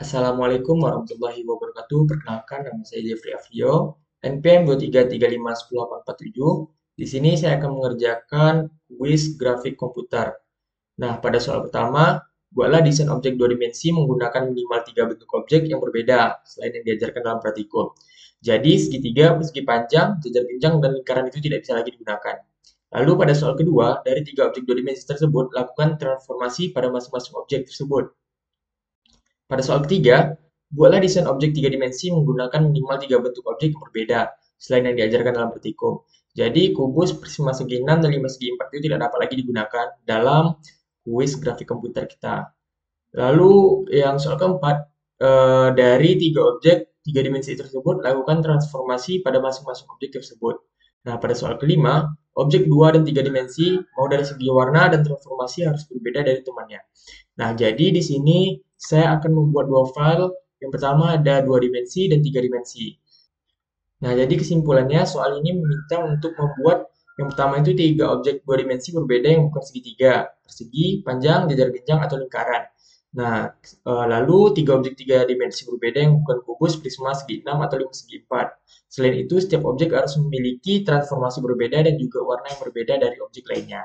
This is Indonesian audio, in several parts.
Assalamualaikum warahmatullahi wabarakatuh. Perkenalkan, nama saya Jeffrey Avio, NPM 233510847. Di sini saya akan mengerjakan kuis grafik komputer. Nah, pada soal pertama, buatlah desain objek dua dimensi menggunakan minimal tiga bentuk objek yang berbeda, selain yang diajarkan dalam praktikum. Jadi, segitiga, persegi panjang, jajar pinjang, dan lingkaran itu tidak bisa lagi digunakan. Lalu pada soal kedua, dari tiga objek dua dimensi tersebut, lakukan transformasi pada masing-masing objek tersebut. Pada soal ketiga, buatlah desain objek tiga dimensi menggunakan minimal tiga bentuk objek yang berbeda, selain yang diajarkan dalam praktikum. Jadi, kubus, prisma segi 6 dan 5 segi 4 itu tidak dapat lagi digunakan dalam kuis grafik komputer kita. Lalu, yang soal keempat, dari tiga objek tiga dimensi tersebut, lakukan transformasi pada masing-masing objek tersebut. Nah, pada soal kelima, objek dua dan tiga dimensi, mau dari segi warna dan transformasi harus berbeda dari temannya. Nah, jadi di sini saya akan membuat dua file. Yang pertama ada dua dimensi dan tiga dimensi. Nah, jadi kesimpulannya soal ini meminta untuk membuat yang pertama itu tiga objek dua dimensi berbeda yang bukan segitiga, persegi, panjang, jajar genjang, atau lingkaran. Nah, lalu tiga objek tiga dimensi berbeda yang bukan kubus, prisma segi 6 atau 5 segi 4. Selain itu, setiap objek harus memiliki transformasi berbeda dan juga warna yang berbeda dari objek lainnya.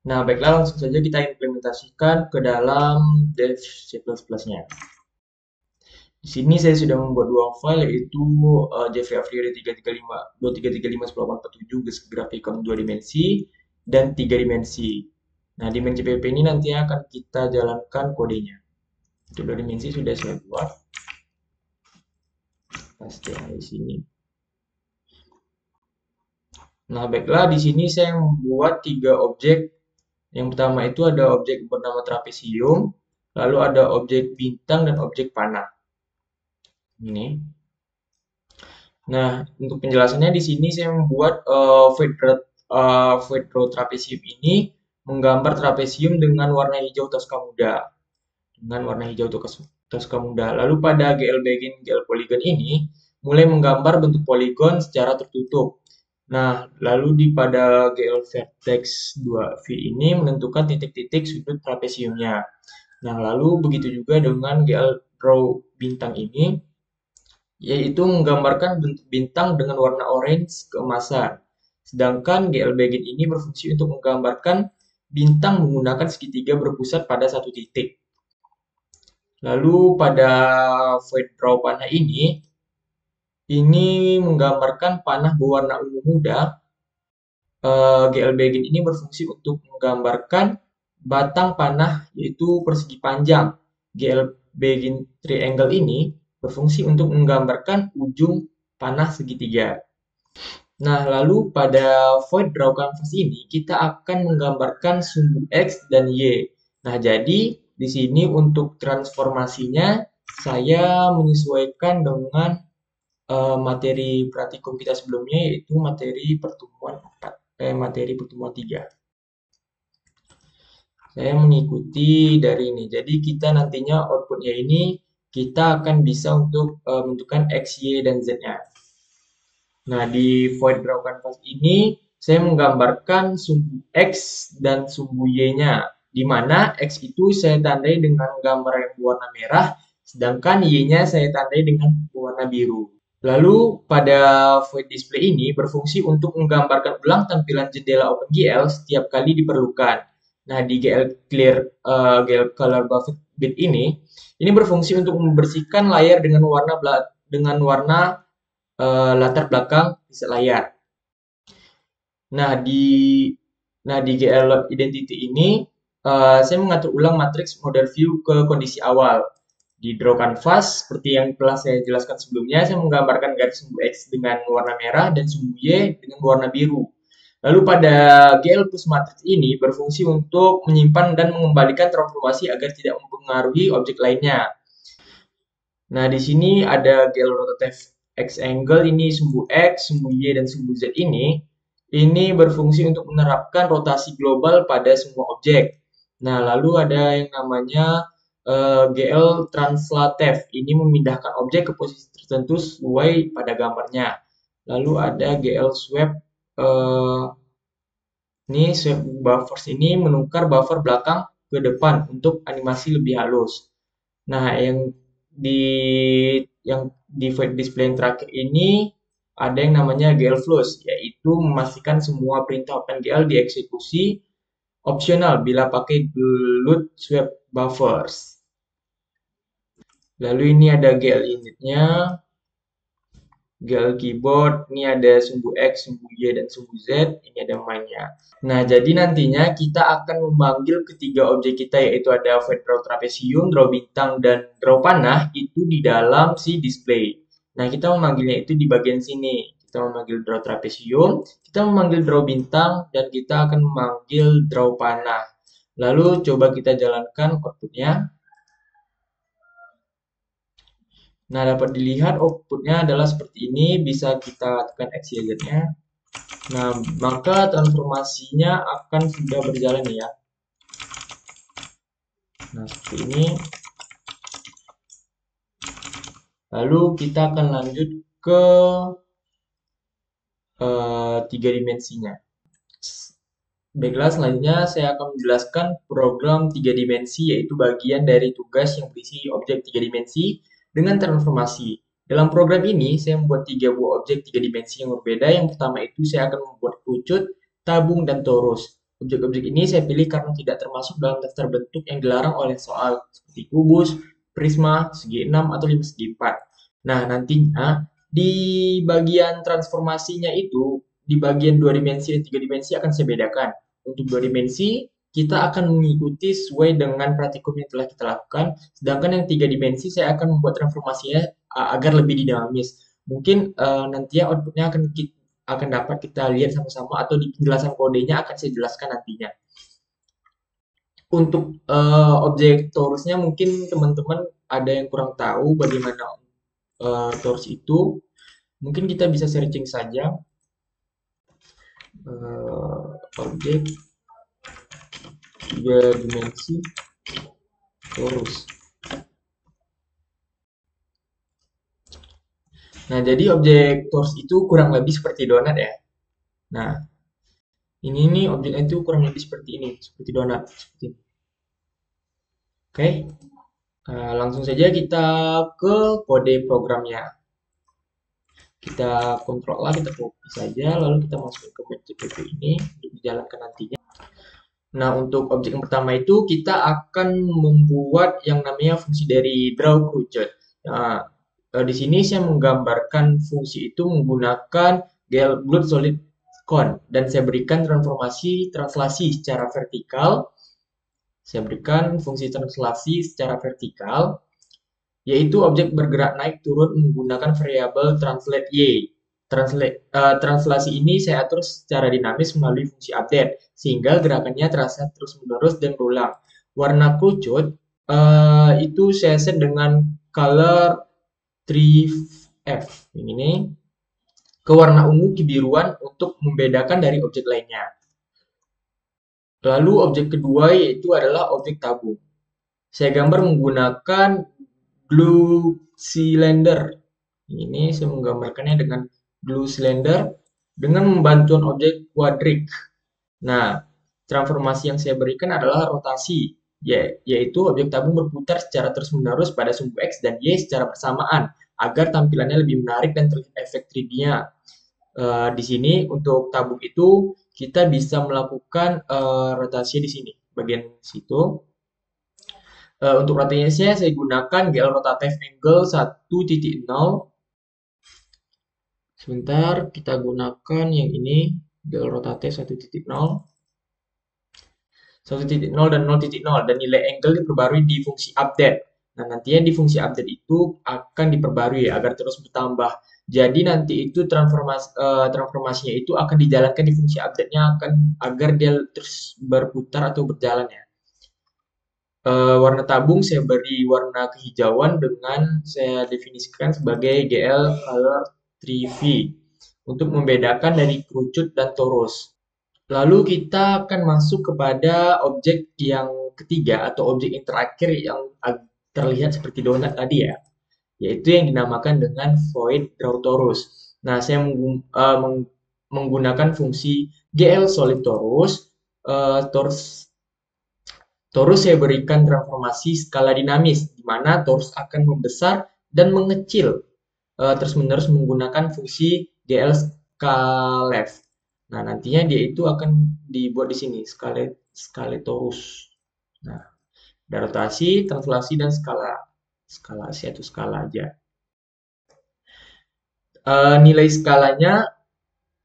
Nah, baiklah langsung saja kita implementasikan ke dalam Dev C++-nya. Di sini saya sudah membuat dua file yaitu Jeffrey Afriori 335 Graphicon 2 dimensi dan 3 dimensi. Nah, di main CPP ini nanti akan kita jalankan kodenya. Untuk 2 dimensi sudah saya buat. Pasti di sini. Nah, baiklah di sini saya membuat tiga objek. Yang pertama itu ada objek bernama trapesium, lalu ada objek bintang dan objek panah. Ini. Nah, untuk penjelasannya di sini saya membuat void row trapesium ini menggambar trapesium dengan warna hijau Tosca muda. Lalu pada GL Begin, GL Polygon ini mulai menggambar bentuk poligon secara tertutup. Nah, lalu pada GL Vertex 2V ini menentukan titik-titik sudut trapesiumnya. Nah, lalu begitu juga dengan GL Draw bintang ini, yaitu menggambarkan bentuk bintang dengan warna orange keemasan. Sedangkan GL Begin ini berfungsi untuk menggambarkan bintang menggunakan segitiga berpusat pada satu titik. Lalu pada void draw panah ini menggambarkan panah berwarna ungu muda. GL Begin ini berfungsi untuk menggambarkan batang panah yaitu persegi panjang. GL Begin Triangle ini berfungsi untuk menggambarkan ujung panah segitiga. Nah, lalu pada void draw canvas ini kita akan menggambarkan sumbu X dan Y. Nah, jadi di sini untuk transformasinya saya menyesuaikan dengan materi praktikum kita sebelumnya yaitu materi pertemuan 3. Saya mengikuti dari ini. Jadi kita nantinya outputnya ini kita akan bisa untuk menentukan X, Y, dan Z-nya. Nah, di void draw canvas ini saya menggambarkan sumbu X dan sumbu Y-nya. Di mana X itu saya tandai dengan gambar yang berwarna merah, sedangkan Y-nya saya tandai dengan warna biru. Lalu pada void display ini berfungsi untuk menggambarkan ulang tampilan jendela OpenGL setiap kali diperlukan. Nah, di GL Color Buffet Bit ini berfungsi untuk membersihkan layar dengan warna latar belakang di layar. Nah, di GL Identity ini saya mengatur ulang matriks model view ke kondisi awal. Di draw canvas, seperti yang telah saya jelaskan sebelumnya, saya menggambarkan garis sumbu X dengan warna merah dan sumbu Y dengan warna biru. Lalu pada GL plus matrix ini berfungsi untuk menyimpan dan mengembalikan transformasi agar tidak mempengaruhi objek lainnya. Nah, di sini ada GL rotative X angle, ini sumbu X, sumbu Y, dan sumbu Z ini berfungsi untuk menerapkan rotasi global pada semua objek. Nah, lalu ada yang namanya GL translative, ini memindahkan objek ke posisi tertentu sesuai pada gambarnya. Lalu ada GL swap, ini swap buffers ini menukar buffer belakang ke depan untuk animasi lebih halus. Nah, yang di di display yang terakhir ini ada yang namanya GL Flush, yaitu memastikan semua perintah OpenGL dieksekusi opsional bila pakai load swap buffers. Lalu ini ada GL initnya, GL keyboard, ini ada sumbu X, sumbu Y, dan sumbu Z, ini ada mainnya. Nah, jadi nantinya kita akan memanggil ketiga objek kita, yaitu ada void draw trapesium, draw bintang, dan draw panah, itu di dalam si display. Nah, kita memanggilnya itu di bagian sini. Kita memanggil draw trapesium, kita memanggil draw bintang, dan kita akan memanggil draw panah. Lalu coba kita jalankan outputnya. Nah, dapat dilihat outputnya adalah seperti ini. Bisa kita tekan X, Y, Z-nya. Nah, maka transformasinya akan sudah berjalan ya. Nah, seperti ini. Lalu kita akan lanjut ke tiga dimensinya. Baiklah, selanjutnya saya akan menjelaskan program tiga dimensi, yaitu bagian dari tugas yang berisi objek tiga dimensi dengan transformasi. Dalam program ini, saya membuat tiga buah objek tiga dimensi yang berbeda. Yang pertama itu saya akan membuat kerucut, tabung, dan torus. Objek-objek ini saya pilih karena tidak termasuk dalam daftar bentuk yang dilarang oleh soal, seperti kubus, prisma, segi 6, atau 5 segi 4. Nah, nantinya di bagian transformasinya itu, di bagian dua dimensi dan tiga dimensi akan saya bedakan. Untuk dua dimensi, kita akan mengikuti sesuai dengan praktikum yang telah kita lakukan. Sedangkan yang tiga dimensi, saya akan membuat transformasinya agar lebih dinamis. Mungkin nantinya outputnya akan dapat kita lihat sama-sama, atau di penjelasan kodenya akan saya jelaskan nantinya. Untuk objek torusnya, mungkin teman-teman ada yang kurang tahu bagaimana torus itu. Mungkin kita bisa searching saja objek tiga dimensi torus. Nah, jadi objek torus itu kurang lebih seperti donat ya. Nah, ini nih objeknya itu kurang lebih seperti ini, seperti donat, seperti ini. Oke, langsung saja kita ke kode programnya. Kita kontrol A, kita copy saja, lalu kita masuk ke PCPP ini untuk dijalankan nantinya. Nah, untuk objek yang pertama itu kita akan membuat yang namanya fungsi dari draw kerucut. Nah, di sini saya menggambarkan fungsi itu menggunakan GL Blood Solid Con, dan saya berikan translasi secara vertikal. Saya berikan fungsi translasi secara vertikal, yaitu objek bergerak naik turun menggunakan variabel translate y. Translasi ini saya atur secara dinamis melalui fungsi update, sehingga gerakannya terasa terus-menerus dan berulang. Warna kerucut itu saya set dengan color 3F ini ke warna ungu kebiruan untuk membedakan dari objek lainnya. Lalu objek kedua yaitu adalah objek tabung. Saya gambar menggunakan glue cylinder. Ini saya menggambarkannya dengan glue cylinder dengan membantuan objek quadric. Nah, transformasi yang saya berikan adalah rotasi, yaitu objek tabung berputar secara terus-menerus pada sumbu X dan Y secara bersamaan agar tampilannya lebih menarik dan terlihat efek 3D-nya. Di sini untuk tabung itu kita bisa melakukan rotasi di sini, bagian situ. Untuk rotasinya saya gunakan GL Rotative Angle 1.0. Sebentar, kita gunakan yang ini, GL Rotative 1.0. 1.0 dan 0.0, dan nilai angle diperbarui di fungsi update. Nah, nantinya di fungsi update itu akan diperbarui agar terus bertambah. Jadi nanti itu transformasinya itu akan dijalankan di fungsi update-nya agar dia terus berputar atau berjalan ya. Warna tabung saya beri warna kehijauan dengan saya definisikan sebagai GL Color 3V untuk membedakan dari kerucut dan torus. Lalu kita akan masuk kepada objek yang ketiga atau objek yang terakhir yang terlihat seperti donat tadi ya, yaitu yang dinamakan dengan void draw torus. Nah, saya menggunakan fungsi GL solid torus. Torus saya berikan transformasi skala dinamis, di mana torus akan membesar dan mengecil terus-menerus menggunakan fungsi GL scalet. Nah, nantinya dia itu akan dibuat di sini, skaletorus. Nah, ada rotasi, translasi, dan skala. Skala satu skala aja. Nilai skalanya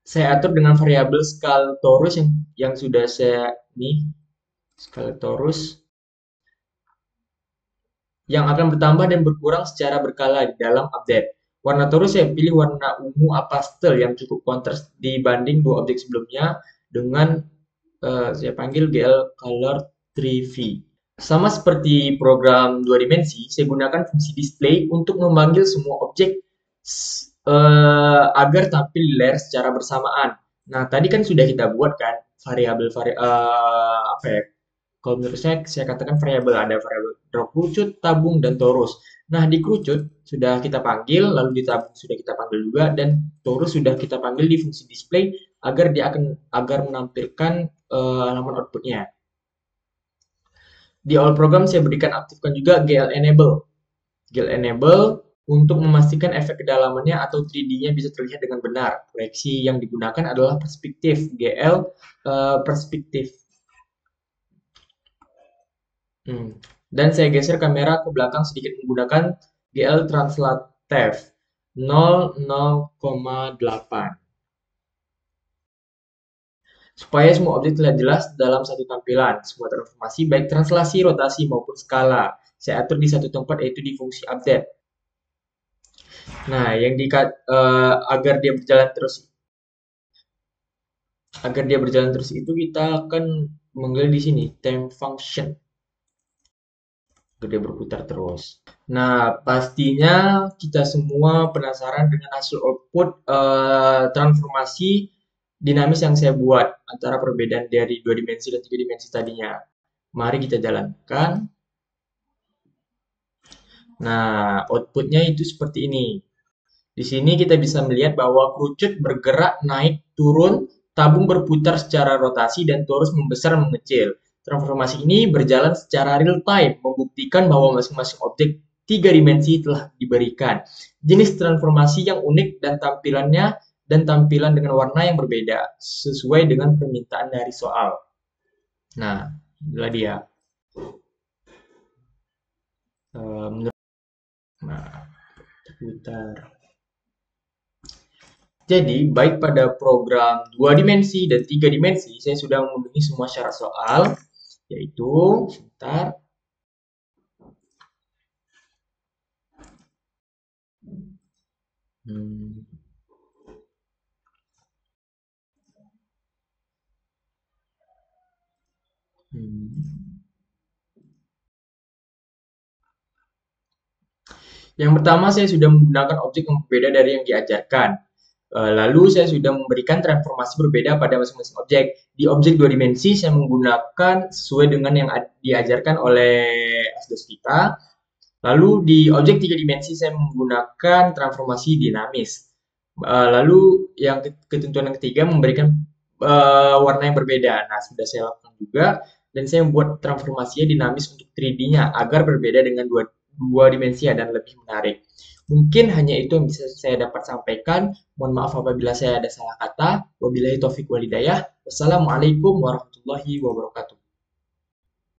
saya atur dengan variabel skaletorus yang sudah saya nih skaletorus yang akan bertambah dan berkurang secara berkala di dalam update. Warna torus saya pilih warna ungu pastel yang cukup kontras dibanding dua objek sebelumnya dengan saya panggil GL Color 3V. Sama seperti program dua dimensi, saya gunakan fungsi display untuk memanggil semua objek agar tampil di layar secara bersamaan. Nah, tadi kan sudah kita buat kan variabel apa ya? Kalau menurut saya katakan variabel ada variabel draw kerucut, tabung, dan torus. Nah, di kerucut sudah kita panggil, lalu di tabung sudah kita panggil juga, dan torus sudah kita panggil di fungsi display agar menampilkan halaman outputnya. Di all program saya berikan aktifkan juga GL enable. GL enable untuk memastikan efek kedalamannya atau 3D-nya bisa terlihat dengan benar. Proyeksi yang digunakan adalah perspektif GL perspektif. Dan saya geser kamera ke belakang sedikit menggunakan GL translative 0,8 supaya semua objek terlihat jelas dalam satu tampilan. Semua transformasi baik translasi, rotasi maupun skala saya atur di satu tempat, yaitu di fungsi update. Nah, agar dia berjalan terus itu kita akan mengambil di sini time function. Dia berputar terus. Nah, pastinya kita semua penasaran dengan hasil output transformasi dinamis yang saya buat antara perbedaan dari 2 dimensi dan 3 dimensi tadinya. Mari kita jalankan. Nah, outputnya itu seperti ini. Di sini kita bisa melihat bahwa kerucut bergerak naik turun, tabung berputar secara rotasi, dan torus membesar mengecil. Transformasi ini berjalan secara real time, membuktikan bahwa masing-masing objek 3 dimensi telah diberikan. Jenis transformasi yang unik dan tampilan dengan warna yang berbeda, sesuai dengan permintaan dari soal. Nah, inilah dia. Putar. Jadi, baik pada program 2 dimensi dan 3 dimensi, saya sudah memenuhi semua syarat soal, yaitu, sebentar, Yang pertama, saya sudah menggunakan objek yang berbeda dari yang diajarkan. Lalu saya sudah memberikan transformasi berbeda pada masing-masing objek. Di objek 2 dimensi saya menggunakan sesuai dengan yang diajarkan oleh asdos kita. Lalu di objek 3 dimensi saya menggunakan transformasi dinamis. Lalu yang ketentuan yang ketiga memberikan warna yang berbeda. Nah, sudah saya lakukan juga dan saya membuat transformasinya dinamis untuk 3D-nya agar berbeda dengan dua dimensi dan lebih menarik. Mungkin hanya itu yang bisa saya dapat sampaikan. Mohon maaf apabila saya ada salah kata. Wabillahi taufik walhidayah. Wassalamualaikum warahmatullahi wabarakatuh.